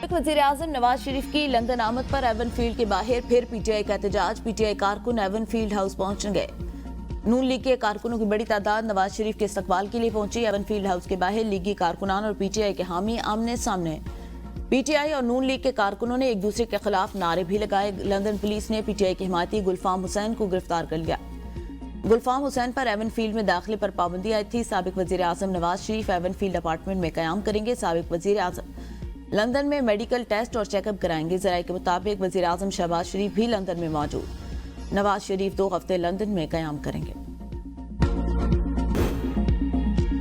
साबिक वजीर आजम नवाज शरीफ की लंदन आमद पर एवन फील्ड के बाहर फिर पीटीआई का एहतजाज। पीटीआई कारकुन एवन फील्ड हाउस पहुंच गए। नून लीग के कारकुनों की बड़ी तादाद नवाज शरीफ के इस्तकबाल के लिए पहुंची। एवन फील्ड हाउस के बाहर लीगी कारकुनान और पीटीआई के हामी आमने सामने। पीटीआई और नून लीग के कारकुनों ने एक दूसरे के खिलाफ नारे भी लगाए। लंदन पुलिस ने पीटीआई के हिमायती गुलफाम हुसैन को गिरफ्तार कर लिया। गुलफाम हुसैन पर एवन फील्ड में दाखिले पर पाबंदी आई थी। साबिक वजीर आजम Nawaz Sharif Avon field apartment में कयाम करेंगे। साबिक वजीर आजम लंदन में मेडिकल टेस्ट और चेकअप कराएंगे। जराये के मुताबिक वजीर आजम शहबाज शरीफ भी लंदन में मौजूद। नवाज शरीफ 2 हफ्ते लंदन में कयाम करेंगे।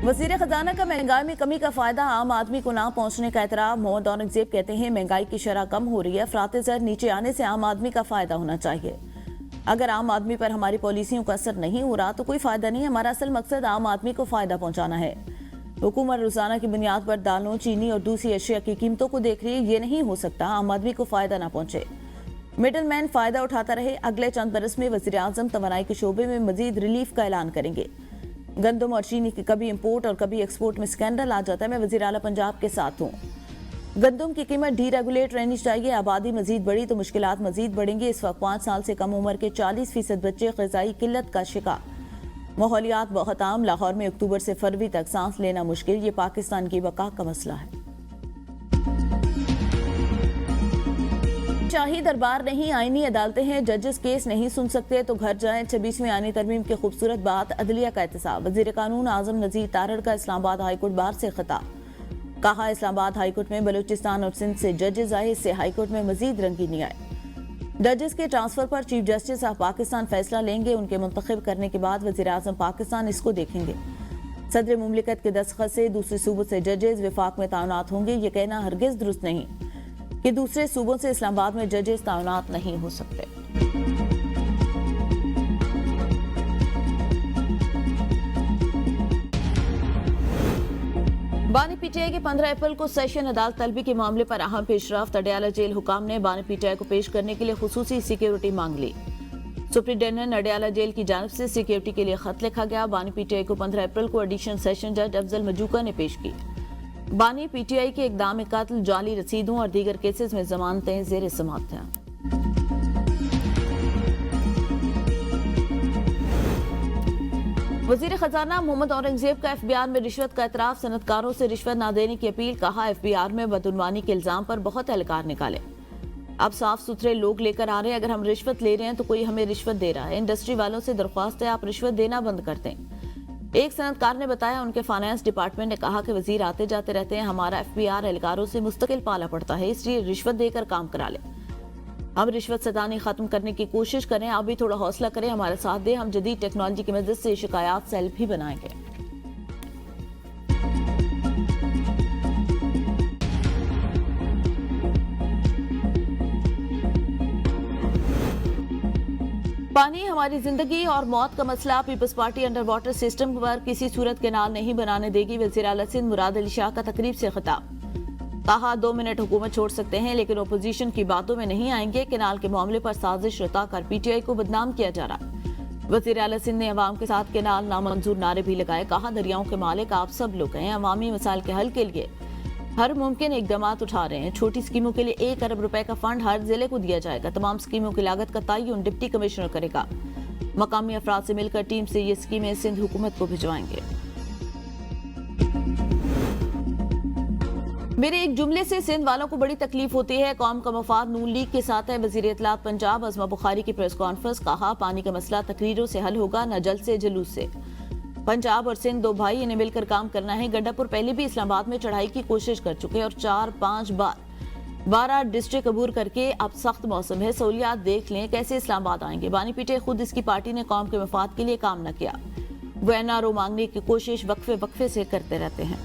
वजीर खजाना का महंगाई में कमी का फायदा आम आदमी को ना पहुंचने का एतराफ। मोहम्मद औरंगजेब कहते हैं महंगाई की शरह कम हो रही है, अफरात ज़र नीचे आने से आम आदमी का फायदा होना चाहिए। अगर आम आदमी पर हमारी पॉलिसियों का असर नहीं हो रहा तो कोई फायदा नहीं। हमारा असल मकसद आम आदमी को फायदा पहुंचाना है। हुकूमत रोजाना की बुनियाद पर दालों, चीनी और दूसरी अशिया की कीमतों को देख रही है। ये नहीं हो सकता आम आदमी को फायदा ना पहुंचे, मिडल मैन फायदा उठाता रहे। अगले चंद बरस में वजीर आजम तवानाई के शोबे में मजीद रिलीफ का ऐलान करेंगे। गंदम और चीनी की कभी इम्पोर्ट और कभी एक्सपोर्ट में स्कैंडल आ जाता है। मैं वजीर आला पंजाब के साथ हूँ। गंदम की कीमत डीरेगुलेट रहनी चाहिए। आबादी मजीद बढ़ी तो मुश्किलात मजीद बढ़ेंगी। इस वक्त 5 साल से कम उम्र के 40% बच्चे ग़िज़ाई किल्लत का शिकार। माहौलियात बहुत आम। लाहौर में अक्टूबर से फरवरी तक सांस लेना मुश्किल। ये पाकिस्तान की बका का मसला है। शाही दरबार नहीं, आईनी अदालतें हैं। जजेस केस नहीं सुन सकते तो घर जाएं। 26वीं आईनी तरमीम की खूबसूरत बात, अदलिया का एहतसाब। वजीर कानून आजम नजीर तारड़ का इस्लामाबाद हाईकोर्ट बार से खिताब। कहा इस्लामाबाद हाईकोर्ट में बलूचिस्तान और सिंध से जजेस आए, इससे हाईकोर्ट में मजीद रंगीनी आए। जजेस के ट्रांसफर पर चीफ जस्टिस ऑफ पाकिस्तान फैसला लेंगे। उनके मुंतखब करने के बाद वजीर आजम पाकिस्तान इसको देखेंगे। सदर मुमलिकत के दस्तखत से दूसरे सूबों से जजेस विफाक में तैनात होंगे। ये कहना हरगिज दुरुस्त नहीं कि दूसरे सूबों से इस्लामाबाद में जजेस तैनात नहीं हो सकते। बानी पीटीआई के 15 अप्रैल को सेशन अदालत तलबी के मामले पर अहम पेशरफ्त। अडयाला जेल हुकाम ने बानी पीटीआई को पेश करने के लिए खुसूसी सिक्योरिटी मांग ली। सुप्रिंटेंडेंट अडयाला जेल की जानिब से सिक्योरिटी के लिए खत लिखा गया। बानी पीटीआई को 15 अप्रैल को एडिशनल सेशन जज अफजल मजूका ने पेश की। बानी पीटीआई के इकदाम कत्ल, जाली रसीदों और दीगर केसेस में जमानतें जेर समाअत हैं। वजीर खजाना मोहम्मद औरंगजेब का एफबीआर में रिश्वत का एतराफ। सनतकारों से रिश्वत न देने की अपील। कहा एफबीआर में बदउनवानी के इल्जाम पर बहुत एहलकार निकाले। अब साफ सुथरे लोग लेकर आ रहे हैं। अगर हम रिश्वत ले रहे हैं तो कोई हमें रिश्वत दे रहा है। इंडस्ट्री वालों से दरख्वास्त है आप रिश्वत देना बंद कर दें। एक सनतकार ने बताया उनके फाइनेंस डिपार्टमेंट ने कहा कि वजीर आते जाते रहते हैं, हमारा एफबीआर एहलकारों से मुस्तकिल पाला पड़ता है, इसलिए रिश्वत देकर काम करा ले। हम रिश्वत सतानी खत्म करने की कोशिश करें। आप भी थोड़ा हौसला करें, हमारे साथ दें। हम जदीद टेक्नोलॉजी की मदद से शिकायत सेल भी बनाएंगे। पानी हमारी जिंदगी और मौत का मसला। Peoples Party under water system पर किसी सूरत केनाल नहीं बनाने देगी। वज़ीर आला सिंध मुराद अली शाह का तकरीब से खिताब। कहा 2 मिनट हुकूमत छोड़ सकते हैं लेकिन अपोजिशन की बातों में नहीं आएंगे। केनाल के मामले पर साजिश रताकर पीटीआई को बदनाम किया जा रहा। वज़ीर आला सिंध ने अवाम के साथ केनाल नामंजूर नारे भी लगाए। कहा दरियाओं के मालिक आप सब लोग हैं। अवामी मसाइल के हल के लिए हर मुमकिन इकदामात उठा रहे हैं। छोटी स्कीमों के लिए 1 अरब रुपए का फंड हर जिले को दिया जाएगा। तमाम स्कीमों की लागत का तयन डिप्टी कमिश्नर करेगा। मकामी अफराद से मिलकर टीम से ये स्कीमें सिंध हुकूमत को भिजवाएंगे। मेरे एक जुमले से सिंध वालों को बड़ी तकलीफ होती है। कौम का मफाद नून लीग के साथ है। वजीर इत्तलात पंजाब अज़मा बुखारी की प्रेस कॉन्फ्रेंस। कहा पानी का मसला तकरीरों से हल होगा, न जल से जुलूस से। पंजाब और सिंध 2 भाई, इन्हें मिलकर काम करना है। गंडापुर पहले भी इस्लामाबाद में चढ़ाई की कोशिश कर चुके और 4-5 बार 12 डिस्ट्रिक्ट अबूर करके अब सख्त मौसम है। सहूलियात देख लें कैसे इस्लामाबाद आएंगे। बानी पीटे खुद इसकी पार्टी ने कौम के मफाद के लिए काम न किया। वो एनआरओ मांगने की कोशिश वक्फे से करते रहते हैं।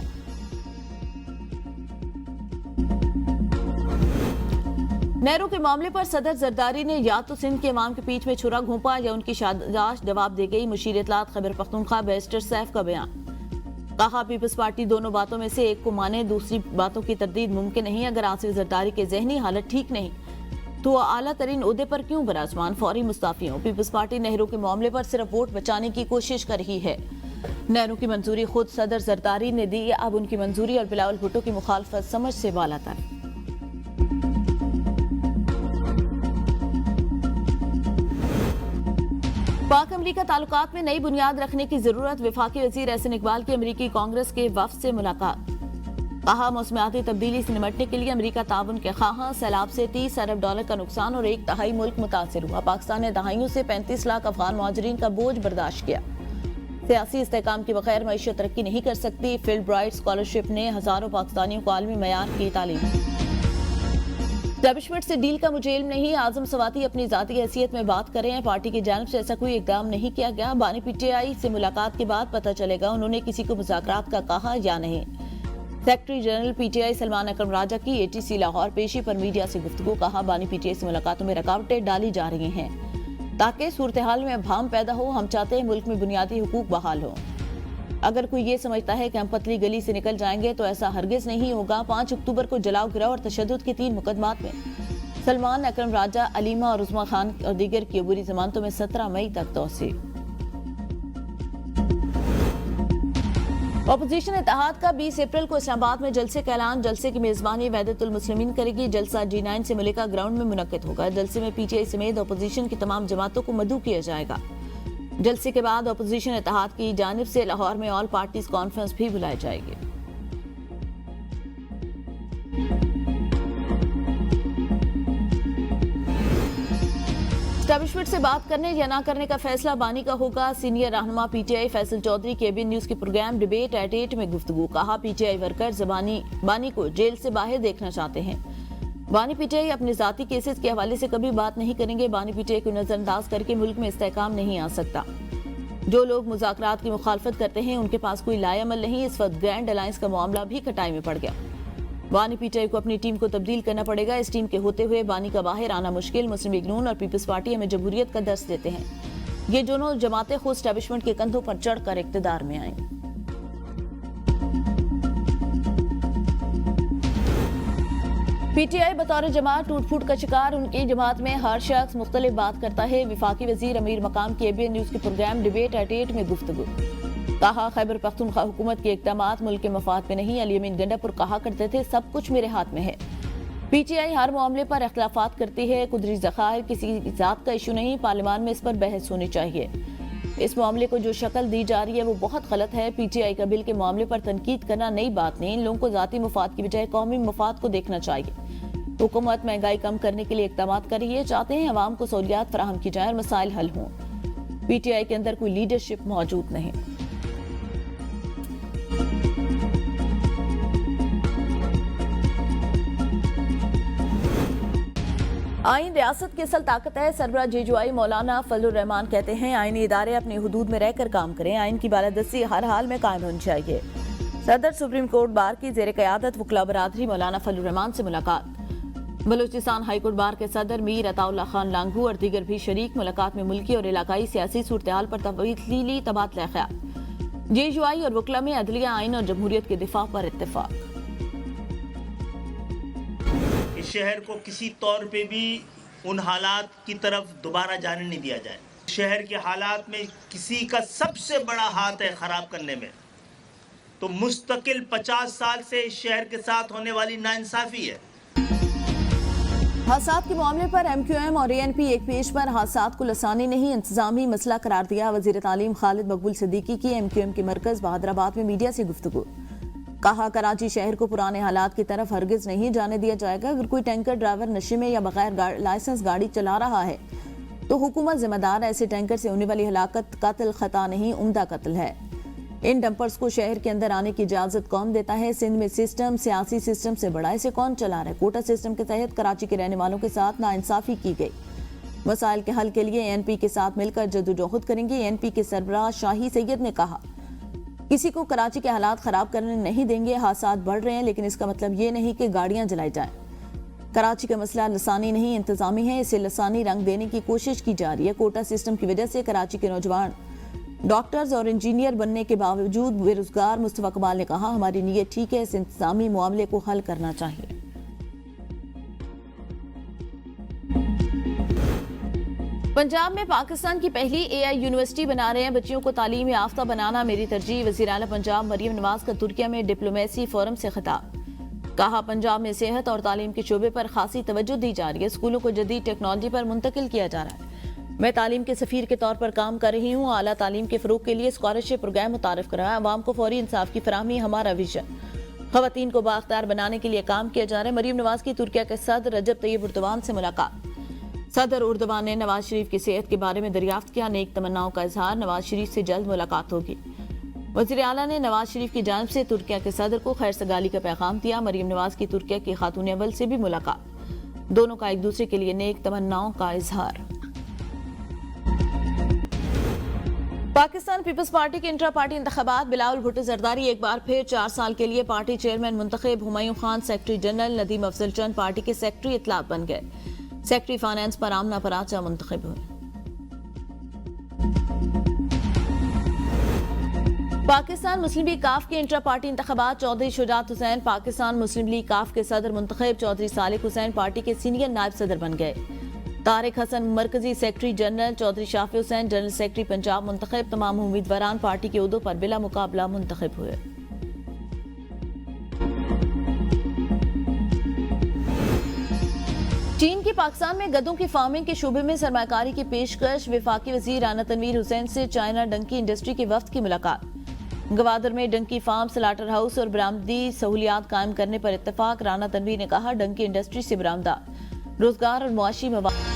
नेहरू के मामले पर सदर जरदारी ने या तो सिंध के इमाम के पीठ में छुरा घोंपा या उनकी शादाश जवाब दे गई। मुशीर इत्तलात खैबर पख्तूनख्वा बैरिस्टर सैफ का बयान। कहा पीपल्स पार्टी दोनों बातों में से एक को माने, दूसरी बातों की तरदीद मुमकिन नहीं। अगर आसिफ जरदारी की जहनी हालत ठीक नहीं तो आला तरीन ओहदे पर क्यों बराजमान, फौरी मुस्ताफी हो। पीपल्स पार्टी नेहरू के मामले पर सिर्फ वोट बचाने की कोशिश कर रही है। नेहरू की मंजूरी खुद सदर जरदारी ने दी। अब उनकी मंजूरी और बिलावल भुट्टो की मुखालफत समझ से बाला था। पाक अमरीका ताल्लुकात में नई बुनियाद रखने की जरूरत, वफाकी वजीर एहसन इकबाल की अमरीकी कांग्रेस के वफ्द से मुलाकात। कहा मौसमियाती तब्दीली से निपटने के लिए अमरीका ताउन के ख्वाहां, सैलाब से $30 अरब का नुकसान और 1/3 मुल्क मुतासिर हुआ। पाकिस्तान ने दहाइयों से 35 लाख अफगान मुहाजिरीन का बोझ बर्दाश्त किया। सियासी इस्तेहकाम के बगैर मईशत तरक्की नहीं कर सकती। फील्ड ब्राइट स्कॉलरशिप ने हजारों पाकिस्तानियों को आलमी मयार की तालीम। एस्टैब्लिशमेंट से डील का मुझे इल्म नहीं, आजम सवाती अपनी जाती हैसियत में बात करें। पार्टी की जानिब से ऐसा कोई इकदाम नहीं किया गया। बानी पीटीआई से मुलाकात के बाद पता चलेगा उन्होंने किसी को मुज़ाकरात का कहा या नहीं। सेक्रेटरी जनरल पीटीआई सलमान अकरम राजा की एटीसी लाहौर पेशी पर मीडिया से गुफ्तगू। कहा बानी पीटीआई से मुलाकातों में रुकावटें डाली जा रही हैं ताकि सूरत हाल में अभाम पैदा हो। हम चाहते हैं मुल्क में बुनियादी हुकूक बहाल हो। अगर कोई ये समझता है कि हम पतली गली से निकल जाएंगे तो ऐसा हरगिज नहीं होगा। 5 अक्टूबर को जलाओ गिराओ और तशद्दुद के 3 मुकदमात में सलमान अकरम राजा, अलीमा और उस्मा खान और दीगर की अबूरी जमानतों में 17 मई तक तौसीह। अपोजिशन इत्तेहाद का 20 अप्रैल को इस्लामाबाद में जलसे का ऐलान। जलसे की मेजबानी वहदतुल मुस्लिमीन करेगी। जलसा G9 से मलिका ग्राउंड में मुनक्किद होगा। जलसे में पीटीआई समेत अपोजिशन की तमाम जमातों को मदऊ किया जाएगा। जलसे के बाद अपोजिशन इत्तेहाद की जानिब से लाहौर में ऑल पार्टीज कॉन्फ्रेंस भी बुलाई जाएगी। एस्टैब्लिशमेंट से बात करने या ना करने का फैसला बानी का होगा। सीनियर रहनुमा पीटीआई फैसल चौधरी के एबीएन न्यूज के प्रोग्राम डिबेट एट 8 में गुफ्तगू। कहा पीटीआई वर्कर्स बानी को जेल से बाहर देखना चाहते हैं। बानी पीटीआई अपने जाती केसेस के हवाले से कभी बात नहीं करेंगे। बानी पीटीआई को नजरअंदाज करके मुल्क में इस्तेहकाम नहीं आ सकता। जो लोग मुज़ाकरात की मुखालफत करते हैं उनके पास कोई लाएअमल नहीं। इस वक्त ग्रैंड अलायंस का मामला भी खटाई में पड़ गया। बानी पीटीआई को अपनी टीम को तब्दील करना पड़ेगा। इस टीम के होते हुए बानी का बाहर आना मुश्किल। मुस्लिम लीग नून और पीपल्स पार्टी हमें जमहूरियत का दर्स देते हैं। ये दोनों जमातें खुद एस्टैब्लिशमेंट के कंधों पर चढ़कर इक्तदार में आए। पीटीआई बतौर जमात टूट फूट का शिकार। उनकी जमात में हर शख्स मुख्तलिफ बात करता है। वफाकी वजीर अमीर मकाम की एबीएन न्यूज के प्रोग्राम डिबेट एट 8 में गुफ्तगू। कहा खैबर पख्तूनख्वा हुकूमत के इक़दामात मुल्क के मफाद में नहीं। अली अमीन गंडापुर कहा करते थे सब कुछ मेरे हाथ में है। पीटीआई हर मामले पर इख्तिलाफात करती है। कुदरती ज़खायर किसी जात का इशू नहीं। पार्लियामान में इस पर बहस होनी चाहिए। इस मामले को जो शक्ल दी जा रही है वो बहुत गलत है। पीटीआई का बिल के मामले पर तनकीद करना नई बात नहीं। इन लोगों को जाती मुफाद की बजाय कौमी मुफाद को देखना चाहिए। हुकूमत महंगाई कम करने के लिए इक़दामात कर रही है। चाहते हैं अवाम को सहूलियात फराहम की जाए और मसाइल हल हों। पीटीआई के अंदर कोई लीडरशिप मौजूद नहीं। आइन रियासत की असल ताकत है। सरबराह जेजुआई मौलाना फजलुर रहमान कहते हैं आईनी इदारे अपनी हुदूद में रहकर काम करें। आइन की बालादस्ती हर हाल में कायम होनी चाहिए। सदर सुप्रीम कोर्ट बार की जेर क़यादत वकला बरादरी मौलाना फजलुर रहमान से मुलाकात। बलूचिस्तान हाई कोर्ट बार के सदर मीर अताउल्ला खान लांगू और दीगर भी शरीक। मुलाकात में मुल्की और इलाकाई सियासी सूरत-ए-हाल पर तफसीली तबादला ख्याल। जेजुआई और वकला में अदलिया, आइन और जमहूरियत के दिफा पर इत्तेफाक। इस शहर को किसी तौर पे भी उन हालात की तरफ दोबारा जाने नहीं दिया जाए। शहर के हालात में किसी का सबसे बड़ा हाथ है खराब करने में, तो मुस्तकिल 50 साल से इस शहर के साथ होने वाली नाइंसाफी है। हादसात के मामले पर MQM और ANP एक पेज पर हादसात को लसानी नहीं इंतजामी मसला करार दिया। वजीर तालीम खालिद मकबूल सिद्दीकी की MQM के मरकज बहादराबाद में मीडिया से गुफ्तगू। कहा कराची शहर को पुराने हालात की तरफ हरगिज नहीं जाने दिया जाएगा। अगर कोई टैंकर ड्राइवर नशे में या बगैर लाइसेंस गाड़ी चला रहा है तो हुकूमत जिम्मेदार। ऐसे टैंकर से होने वाली हलाकत कत्ल खता नहीं उम्दा कत्ल है। इन डंपर्स को शहर के अंदर आने की इजाजत कौन देता है? सिंध में सिस्टम सियासी सिस्टम से बड़ा, इसे कौन चला रहा है? कोटा सिस्टम के तहत कराची के रहने वालों के साथ नाइंसाफी की गई। मसाइल के हल के लिए ANP के साथ मिलकर जद्दोजहद करेंगे। ANP के सरबराह शाही सैयद ने कहा किसी को कराची के हालात खराब करने नहीं देंगे। हादसात बढ़ रहे हैं लेकिन इसका मतलब ये नहीं कि गाड़ियां जलाई जाएं। कराची का मसला लसानी नहीं इंतजामी है। इसे लसानी रंग देने की कोशिश की जा रही है। कोटा सिस्टम की वजह से कराची के नौजवान डॉक्टर्स और इंजीनियर बनने के बावजूद बेरोजगार। मुस्तफा कमाल ने कहा हमारी नीयत ठीक है, इस इंतजामी मामले को हल करना चाहिए। पंजाब में पाकिस्तान की पहली AI यूनिवर्सिटी बना रहे हैं। बच्चियों को तालीम याफ्ता बनाना मेरी तरजीह। वज़ीर आला पंजाब मरियम नवाज का तुर्किया में डिप्लोमेसी फोरम से खिताब। कहा पंजाब में सेहत और तालीम के शोबे पर खासी तवज्जो दी जा रही है। स्कूलों को जदीद टेक्नोलॉजी पर मुंतकिल किया जा रहा है। میں تعلیم کے سفیر کے طور پر کام کر رہی ہوں. اعلیٰ تعلیم کے فروغ کے لیے اسکالرشپ پروگرام متعارف کرایا. عوام کو فوری انصاف کی فراہمی ہمارا ویژن. خواتین کو بااختیار بنانے کے لیے کام کیا جا رہا ہے. مریم نواز کی ترکیہ کے صدر رجب طیب اردوان سے ملاقات. صدر اردوان نے نواز شریف کی صحت کے بارے میں دریافت کیا. نیک تمناؤں کا اظہار. نواز شریف سے جلد ملاقات ہوگی. وزیر اعلیٰ نے نواز شریف کی جانب سے ترکیہ کے صدر کو خیر سگالی کا پیغام دیا. مریم نواز کی ترکیہ کی خاتون اول سے بھی ملاقات. دونوں کا ایک دوسرے کے لیے نیک تمناؤں کا اظہار. پاکستان پیپلز پارٹی کے انٹرا پارٹی انتخابات. بلاول بھٹو زرداری ایک بار پھر 4 سال کے لیے پارٹی چیئرمین منتخب. Humayun Khan secretary general. Nadeem Afzal Chan party کے سیکرٹری اطلاعات بن گئے. سیکرٹری فائنانس پر آمنہ پراچا منتخب ہوئے. پاکستان مسلم لیگ کاف کے انٹرا پارٹی انتخابات. چودھری شجاعت حسین پاکستان مسلم لیگ کاف کے صدر منتخب. چودھری صالح حسین پارٹی کے سینئر نائب صدر بن گئے. طارق حسن مرکزی سیکرٹری جنرل. چودھری شافی حسین جنرل سیکرٹری پنجاب منتخب. تمام امیدواران پارٹی کے عہدوں پر بلا مقابلہ منتخب ہوئے. چین کی پاکستان میں گدوں کی فارمنگ کے شعبے میں سرمایہ کاری کی پیشکش. وفاقی وزیر رانا تنویر حسین سے چائنا ڈنکی انڈسٹری کے وفد کی ملاقات. گوادر میں ڈنکی فارم سلاٹر ہاؤس اور برآمدی سہولیات قائم کرنے پر اتفاق. رانا تنویر نے کہا ڈنکی انڈسٹری سے برآمدات روزگار اور معاشی مواقع